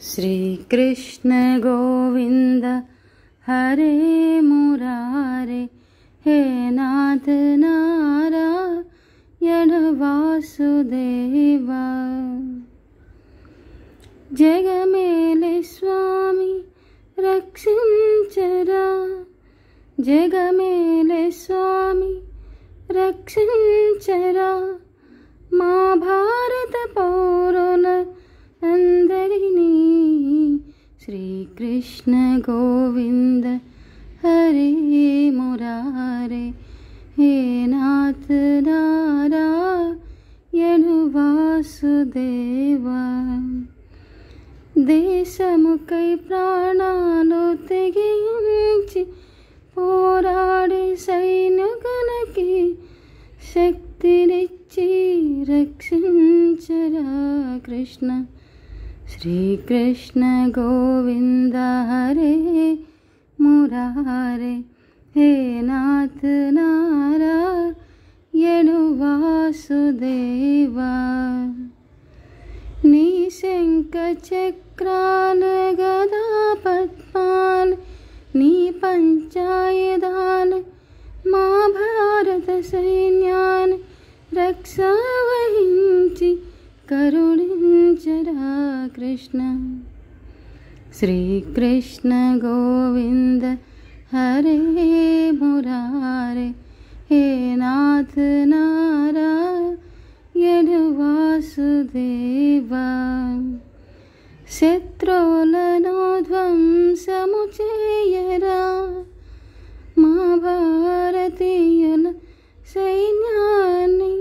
श्री कृष्ण गोविंद हरे मुरारे, हे नाथ नारायण वासुदेवा। जगमेले स्वामी रक्षिंचरा, जगमेले स्वामी रक्षिंचरा। మా భారత పౌరుల అందరినీ శ్రీకృష్ణ గోవింద హరే మురారే, హే నాథ నారాయణ వాసుదేవా। దేశముకై ప్రాణాలు తెగించి పోరాడే సైనికునికి శక్తినిచ్చి రక్షించరా కృష్ణ। శ్రీకృష్ణ గోవింద హరే మురారే, హే నాథ నారాయణ వాసుదేవా। నీ శంఖ చక్రాల గదా పద్మాలు, నీ పంచాయుధాలు మా భారత సైన్యాన్ని రక్ష వహించి కరుణించరా కృష్ణ। శ్రీకృష్ణ గోవింద హరే మురారే, హే నాథ నారాయణ వాసుదేవా। శత్రువులను ధ్వంసము చేయరా, మా భారతీయుల సైన్యాన్ని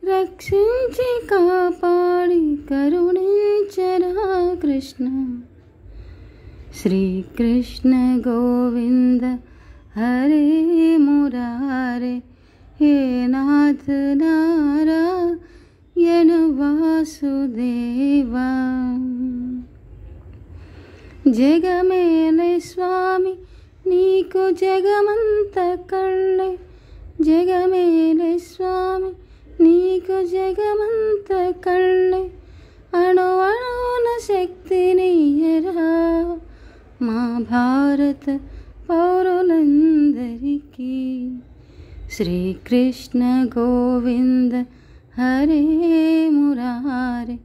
రక్షించి కాపాడి కరుణించరా కృష్ణ। శ్రీకృష్ణ గోవింద హరే మురారే, హే నాథ నారాయణ వాసుదేవా। జగమేలే స్వామి నీకు జగమంత కళ్ళే, జగమేలే స్వామి నీకు జగమంత కళ్ళే। అణు అణువున శక్తినియరా మా భారత పౌరులందరికీ। శ్రీకృష్ణ గోవింద హరే మురారే,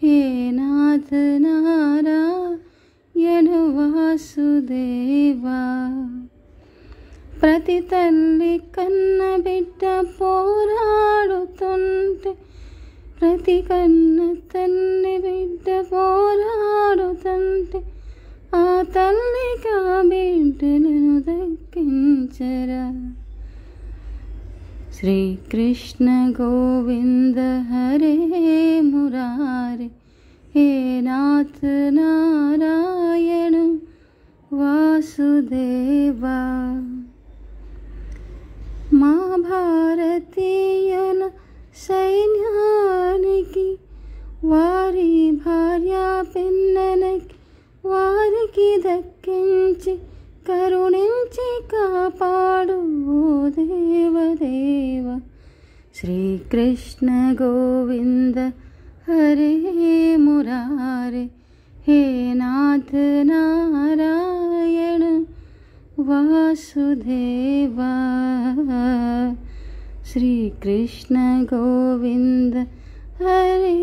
హే నాథ నారాయణ వాసుదేవా। ప్రతి తల్లి కన్న బిడ్డ పోరాడుతుంటే, ప్రతి కన్న తల్లి బిడ్డ పోరాడుతుంటే ఆ తల్లికి ఆ బిడ్డలను దక్కించరా। శ్రీకృష్ణ గోవింద హరే మురారే, హే నాథ నారాయణ వాసుదేవా। మా భారతీయుల సైన్యానికి వారి భార్యా పిల్లలకి వారికి దక్కించి కరుణించి కాపాడు ఓ దేవదేవ। శ్రీకృష్ణ గోవింద హరే మురారే, హే నాథ నారాయణ వాసుదేవా। శ్రీకృష్ణ గోవింద హరే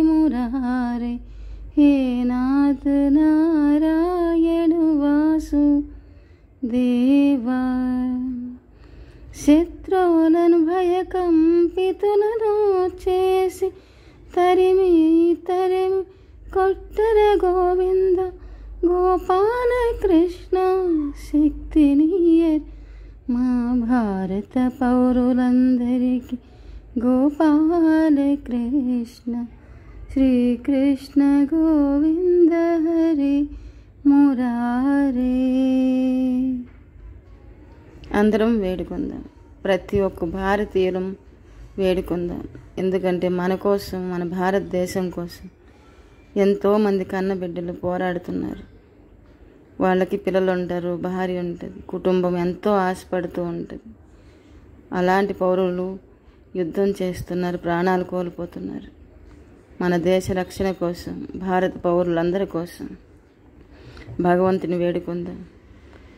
మురారే, హే నాథ నారాయణ వాసుదేవా। శత్రువులను భయకంపితులను చేసి తరిమి తరిమి కొట్టర గోవింద గోపాల కృష్ణ। శక్తినియర్ మా భారత పౌరులందరికీ గోపాల కృష్ణ। శ్రీకృష్ణ గోవింద హరే మురారే। అందరం వేడుకుందాం, ప్రతి ఒక్క భారతీయులం వేడుకుందాం। ఎందుకంటే మన కోసం, మన భారతదేశం కోసం ఎంతోమంది కన్నబిడ్డలు పోరాడుతున్నారు। వాళ్ళకి పిల్లలు ఉంటారు, భార్య ఉంటుంది, కుటుంబం ఎంతో ఆశపడుతూ ఉంటుంది। అలాంటి పౌరులు యుద్ధం చేస్తున్నారు, ప్రాణాలు కోల్పోతున్నారు। మన దేశ రక్షణ కోసం, భారత పౌరులందరి కోసం భగవంతుని వేడుకుందాం.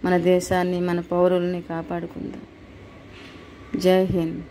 మన దేశాన్ని, మన పౌరుల్ని కాపాడుకుందాం. జై హింద్.